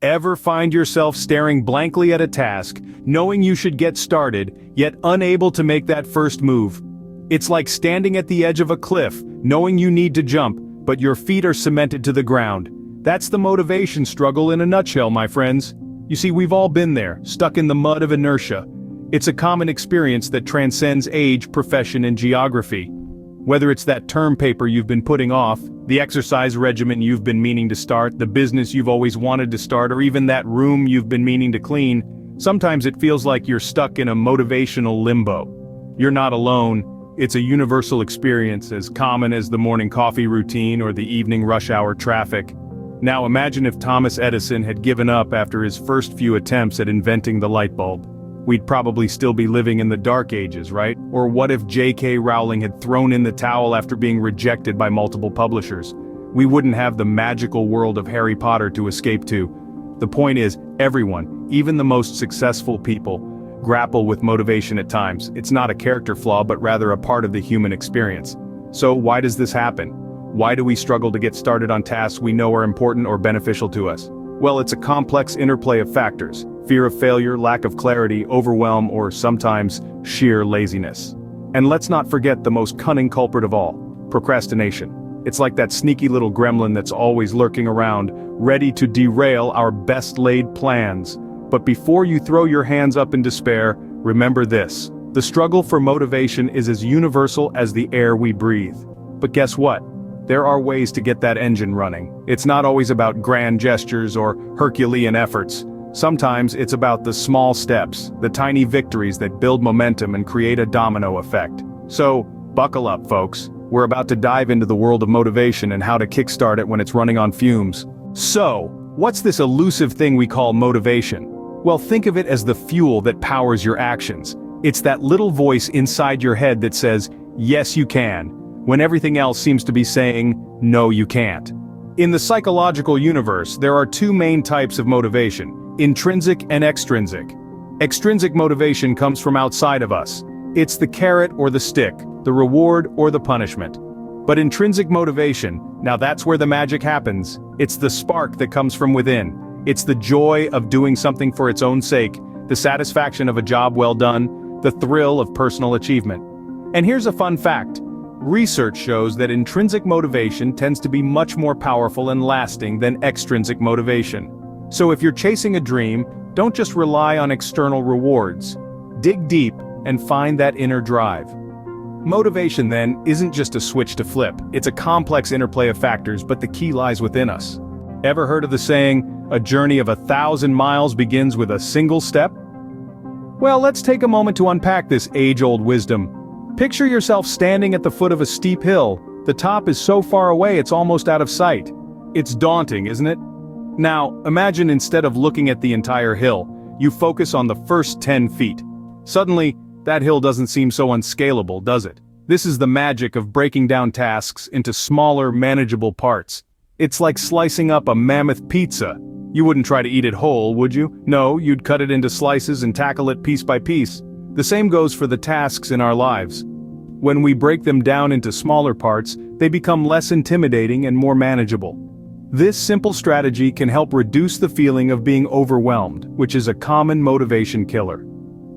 Ever find yourself staring blankly at a task, knowing you should get started, yet unable to make that first move? It's like standing at the edge of a cliff, knowing you need to jump, but your feet are cemented to the ground. That's the motivation struggle in a nutshell, my friends. You see, we've all been there, stuck in the mud of inertia. It's a common experience that transcends age, profession, and geography. Whether it's that term paper you've been putting off, the exercise regimen you've been meaning to start, the business you've always wanted to start, or even that room you've been meaning to clean, sometimes it feels like you're stuck in a motivational limbo. You're not alone. It's a universal experience, as common as the morning coffee routine or the evening rush hour traffic. Now imagine if Thomas Edison had given up after his first few attempts at inventing the light bulb. We'd probably still be living in the dark ages, right? Or what if J.K. Rowling had thrown in the towel after being rejected by multiple publishers? We wouldn't have the magical world of Harry Potter to escape to. The point is, everyone, even the most successful people, grapple with motivation at times. It's not a character flaw, but rather a part of the human experience. So why does this happen? Why do we struggle to get started on tasks we know are important or beneficial to us? Well, it's a complex interplay of factors: fear of failure, lack of clarity, overwhelm, or sometimes sheer laziness. And let's not forget the most cunning culprit of all: procrastination. It's like that sneaky little gremlin that's always lurking around, ready to derail our best-laid plans. But before you throw your hands up in despair, remember this: the struggle for motivation is as universal as the air we breathe. But guess what? There are ways to get that engine running. It's not always about grand gestures or Herculean efforts. Sometimes it's about the small steps, the tiny victories that build momentum and create a domino effect. So, buckle up, folks. We're about to dive into the world of motivation and how to kickstart it when it's running on fumes. So, what's this elusive thing we call motivation? Well, think of it as the fuel that powers your actions. It's that little voice inside your head that says, "Yes, you can," when everything else seems to be saying, "No, you can't." In the psychological universe, there are two main types of motivation: intrinsic and extrinsic. Extrinsic motivation comes from outside of us. It's the carrot or the stick, the reward or the punishment. But intrinsic motivation, now that's where the magic happens. It's the spark that comes from within. It's the joy of doing something for its own sake, the satisfaction of a job well done, the thrill of personal achievement. And here's a fun fact. Research shows that intrinsic motivation tends to be much more powerful and lasting than extrinsic motivation. So if you're chasing a dream, don't just rely on external rewards. Dig deep and find that inner drive. Motivation, then, isn't just a switch to flip. It's a complex interplay of factors, but the key lies within us. Ever heard of the saying, "A journey of 1,000 miles begins with a single step"? Well, let's take a moment to unpack this age-old wisdom. Picture yourself standing at the foot of a steep hill. The top is so far away it's almost out of sight. It's daunting, isn't it? Now, imagine instead of looking at the entire hill, you focus on the first 10 feet. Suddenly, that hill doesn't seem so unscalable, does it? This is the magic of breaking down tasks into smaller, manageable parts. It's like slicing up a mammoth pizza. You wouldn't try to eat it whole, would you? No, you'd cut it into slices and tackle it piece by piece. The same goes for the tasks in our lives. When we break them down into smaller parts, they become less intimidating and more manageable. This simple strategy can help reduce the feeling of being overwhelmed, which is a common motivation killer.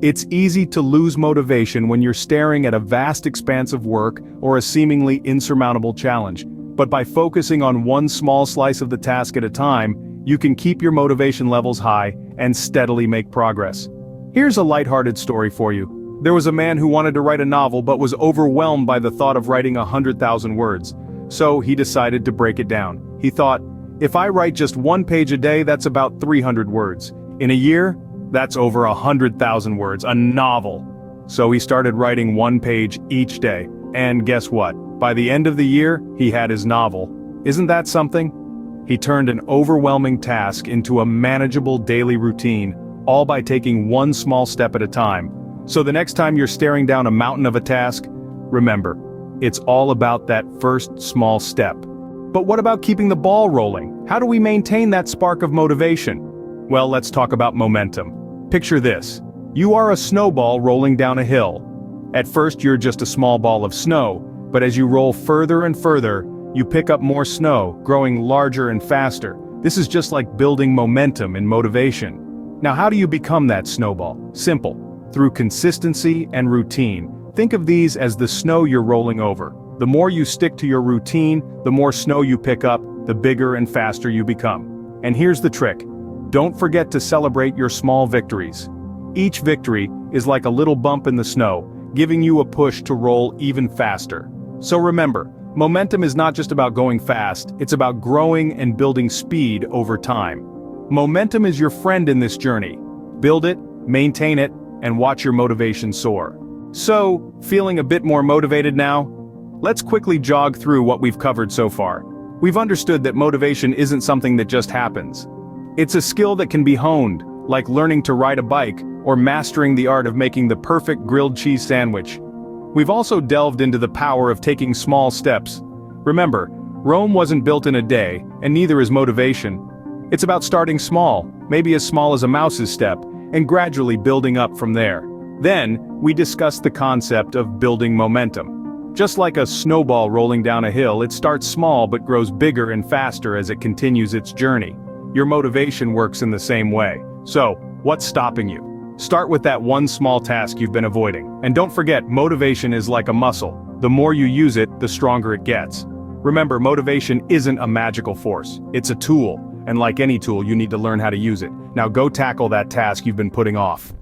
It's easy to lose motivation when you're staring at a vast expanse of work or a seemingly insurmountable challenge. But by focusing on one small slice of the task at a time, you can keep your motivation levels high and steadily make progress. Here's a lighthearted story for you. There was a man who wanted to write a novel but was overwhelmed by the thought of writing 100,000 words. So he decided to break it down. He thought, if I write just one page a day, that's about 300 words. In a year, that's over 100,000 words, a novel. So he started writing one page each day. And guess what? By the end of the year, he had his novel. Isn't that something? He turned an overwhelming task into a manageable daily routine, all by taking one small step at a time. So the next time you're staring down a mountain of a task, remember, it's all about that first small step. But what about keeping the ball rolling? How do we maintain that spark of motivation? Well, let's talk about momentum. Picture this. You are a snowball rolling down a hill. At first you're just a small ball of snow, but as you roll further and further, you pick up more snow, growing larger and faster. This is just like building momentum and motivation. Now, how do you become that snowball? Simple. Through consistency and routine. Think of these as the snow you're rolling over. The more you stick to your routine, the more snow you pick up, the bigger and faster you become. And here's the trick. Don't forget to celebrate your small victories. Each victory is like a little bump in the snow, giving you a push to roll even faster. So remember, momentum is not just about going fast, it's about growing and building speed over time. Momentum is your friend in this journey. Build it, maintain it, and watch your motivation soar. So, feeling a bit more motivated now? Let's quickly jog through what we've covered so far. We've understood that motivation isn't something that just happens. It's a skill that can be honed, like learning to ride a bike or mastering the art of making the perfect grilled cheese sandwich. We've also delved into the power of taking small steps. Remember, Rome wasn't built in a day, and neither is motivation. It's about starting small, maybe as small as a mouse's step, and gradually building up from there. Then, we discussed the concept of building momentum. Just like a snowball rolling down a hill, it starts small but grows bigger and faster as it continues its journey. Your motivation works in the same way. So, what's stopping you? Start with that one small task you've been avoiding. And don't forget, motivation is like a muscle. The more you use it, the stronger it gets. Remember, motivation isn't a magical force. It's a tool. And like any tool, you need to learn how to use it. Now go tackle that task you've been putting off.